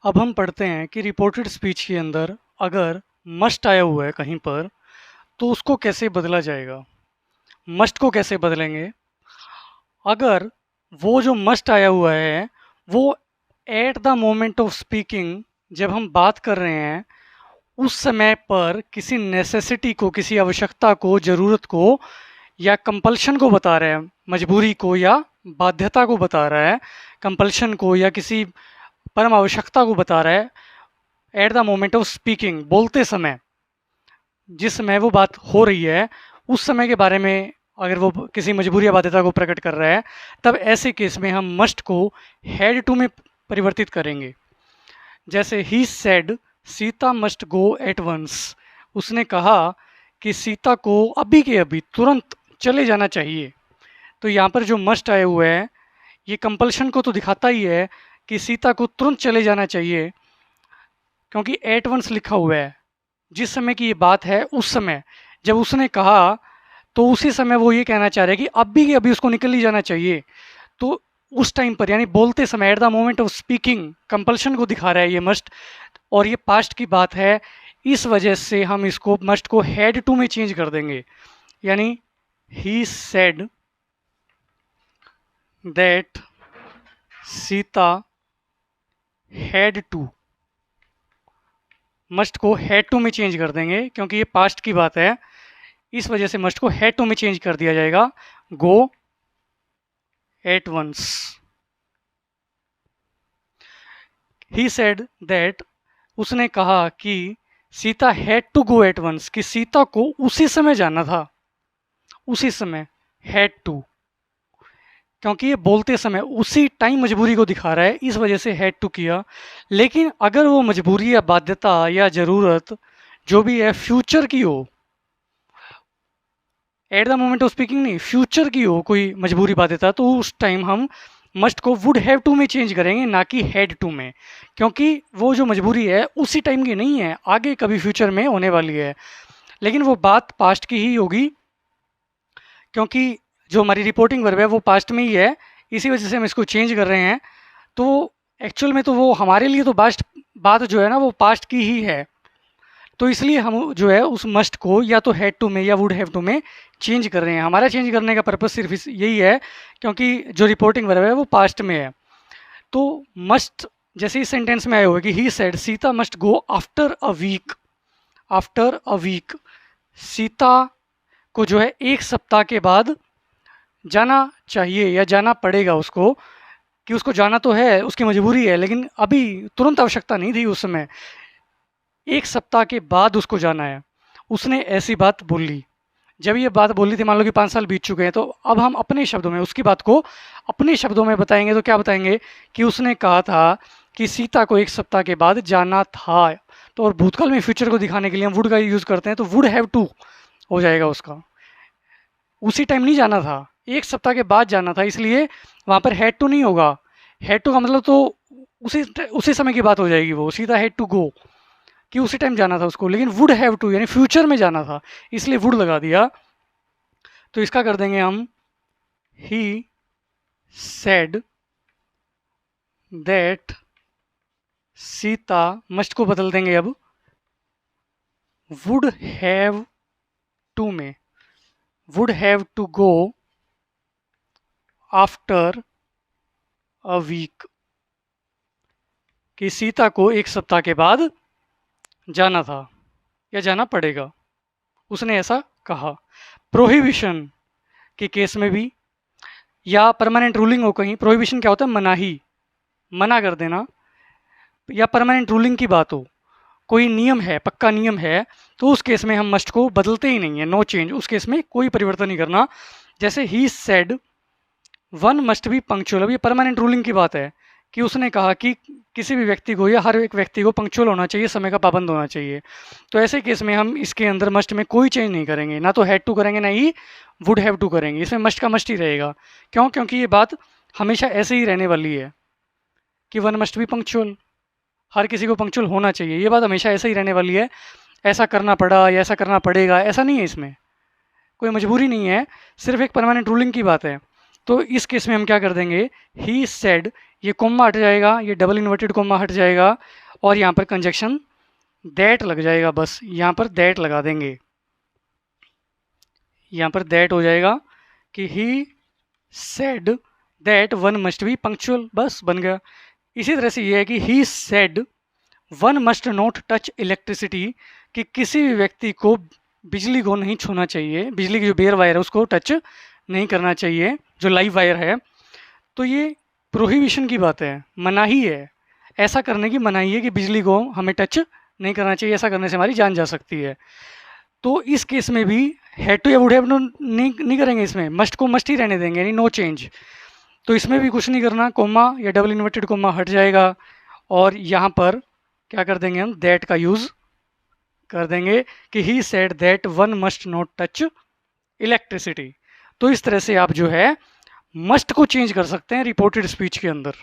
अब हम पढ़ते हैं कि रिपोर्टेड स्पीच के अंदर अगर मस्ट आया हुआ है कहीं पर तो उसको कैसे बदला जाएगा। मस्ट को कैसे बदलेंगे? अगर वो जो मस्ट आया हुआ है वो at the moment of speaking, जब हम बात कर रहे हैं उस समय पर किसी नेसेसिटी को, किसी आवश्यकता को, ज़रूरत को या कंपल्शन को बता रहा है, मजबूरी को या बाध्यता को बता रहा है, कंपल्शन को या किसी परम आवश्यकता को बता रहा है। At the moment of speaking, बोलते समय, जिस समय वो बात हो रही है उस समय के बारे में अगर वो किसी मजबूरी या बाध्यता को प्रकट कर रहा है, तब ऐसे केस में हम मस्ट को हैड टू में परिवर्तित करेंगे। जैसे he said Sita must go at once, उसने कहा कि सीता को अभी के अभी तुरंत चले जाना चाहिए। तो यहाँ पर जो मस्ट आए हुए हैं ये कंपल्शन को तो दिखाता ही है कि सीता को तुरंत चले जाना चाहिए, क्योंकि एट वंस लिखा हुआ है। जिस समय की ये बात है उस समय जब उसने कहा तो उसी समय वो ये कहना चाह रहे हैं कि अभी के अभी उसको निकल ही जाना चाहिए। तो उस टाइम पर यानी बोलते समय at the moment of speaking compulsion को दिखा रहा है ये मस्ट, और ये पास्ट की बात है। इस वजह से हम इसको मस्ट को हैड टू में चेंज कर देंगे, यानी he said that Sita had to. Must को हैड टू में चेंज कर देंगे क्योंकि ये पास्ट की बात है, इस वजह से मस्ट को हैड टू में चेंज कर दिया जाएगा। Go at once. He said that, उसने कहा कि Sita had to go at once, कि सीता को उसी समय जाना था। उसी समय, हैड टू, क्योंकि ये बोलते समय उसी टाइम मजबूरी को दिखा रहा है, इस वजह से हैड टू किया। लेकिन अगर वो मजबूरी या बाध्यता या ज़रूरत जो भी है फ्यूचर की हो, at the moment of speaking नहीं, फ्यूचर की हो कोई मजबूरी बाध्यता, तो उस टाइम हम मस्ट को वुड हैव टू में चेंज करेंगे, ना कि हैड टू में, क्योंकि वो जो मजबूरी है उसी टाइम की नहीं है, आगे कभी फ्यूचर में होने वाली है। लेकिन वो बात पास्ट की ही होगी, क्योंकि जो हमारी रिपोर्टिंग वर्ब है वो पास्ट में ही है, इसी वजह से हम इसको चेंज कर रहे हैं। तो एक्चुअल में तो वो हमारे लिए तो पास्ट बात जो है ना वो पास्ट की ही है, तो इसलिए हम जो है उस मस्ट को या तो हैड टू में या वुड हैव टू में चेंज कर रहे हैं। हमारा चेंज करने का पर्पस सिर्फ यही है क्योंकि जो रिपोर्टिंग वर्ब है वो पास्ट में है। तो मस्ट जैसे इस सेंटेंस में आया हुआ है कि he said Sita must go after a week. After a week, Sita को जो है एक सप्ताह के बाद जाना चाहिए या जाना पड़ेगा उसको, कि उसको जाना तो है, उसकी मजबूरी है, लेकिन अभी तुरंत आवश्यकता नहीं थी उस समय, एक सप्ताह के बाद उसको जाना है। उसने ऐसी बात बोली। जब ये बात बोली थी, मान लो कि 5 साल बीत चुके हैं, तो अब हम अपने शब्दों में उसकी बात को अपने शब्दों में बताएंगे। तो क्या बताएंगे कि उसने कहा था कि सीता को एक सप्ताह के बाद जाना था। तो और भूतकाल में फ्यूचर को दिखाने के लिए हम वुड का यूज़ करते हैं, तो वुड हैव टू हो जाएगा उसका। उसी टाइम नहीं जाना था, एक सप्ताह के बाद जाना था, इसलिए वहाँ पर हैड टू नहीं होगा। हैड टू का मतलब तो उसी उसी समय की बात हो जाएगी, वो सीधा हैड टू गो, कि उसी टाइम जाना था उसको। लेकिन वुड हैव टू यानी फ्यूचर में जाना था, इसलिए वुड लगा दिया। तो इसका कर देंगे हम he said that Sita, must को बदल देंगे अब वुड हैव टू में, would have to go after a week, कि सीता को एक सप्ताह के बाद जाना था या जाना पड़ेगा, उसने ऐसा कहा। प्रोहिबिशन के केस में भी या परमानेंट रूलिंग हो कहीं, प्रोहिबिशन क्या होता है? मनाही, मना कर देना, या परमानेंट रूलिंग की बात हो, कोई नियम है, पक्का नियम है, तो उस केस में हम मस्ट को बदलते ही नहीं है, नो चेंज, उस केस में कोई परिवर्तन नहीं करना। जैसे he said one must be punctual, अब ये परमानेंट रूलिंग की बात है कि उसने कहा कि किसी भी व्यक्ति को या हर एक व्यक्ति को पंक्चुअल होना चाहिए, समय का पाबंद होना चाहिए। तो ऐसे केस में हम इसके अंदर मस्ट में कोई चेंज नहीं करेंगे, ना तो हैड टू करेंगे ना ही वुड हैव टू करेंगे, इसमें मस्ट का मस्ट ही रहेगा। क्यों? क्योंकि ये बात हमेशा ऐसे ही रहने वाली है कि वन मस्ट बी पंक्चुअल, हर किसी को पंक्चुअल होना चाहिए, ये बात हमेशा ऐसे ही रहने वाली है। ऐसा करना पड़ा या ऐसा करना पड़ेगा ऐसा नहीं है, इसमें कोई मजबूरी नहीं है, सिर्फ एक परमानेंट रूलिंग की बात है। तो इस केस में हम क्या कर देंगे, ही सेड ये कोमा हट जाएगा, ये डबल इन्वर्टेड कोमा हट जाएगा और यहाँ पर कंजक्शन दैट लग जाएगा। बस यहाँ पर दैट लगा देंगे, यहाँ पर दैट हो जाएगा कि he said that one must be punctual, बस बन गया। इसी तरह से ये है कि he said one must not touch electricity, कि किसी भी व्यक्ति को बिजली को नहीं छूना चाहिए, बिजली की जो बेयर वायर है उसको टच नहीं करना चाहिए, जो लाइव वायर है। तो ये प्रोहिबिशन की बात है, मनाही है, ऐसा करने की मनाही है कि बिजली को हमें टच नहीं करना चाहिए, ऐसा करने से हमारी जान जा सकती है। तो इस केस में भी हैड टू या वुड हैव नहीं करेंगे, इसमें मस्ट को मस्ट ही रहने देंगे, यानी नो चेंज। तो इसमें भी कुछ नहीं करना, कोमा या डबल इन्वर्टेड कोमा हट जाएगा और यहाँ पर क्या कर देंगे हम, दैट का यूज़ कर देंगे कि he said that one must not touch electricity. तो इस तरह से आप जो है मस्ट को चेंज कर सकते हैं रिपोर्टेड स्पीच के अंदर।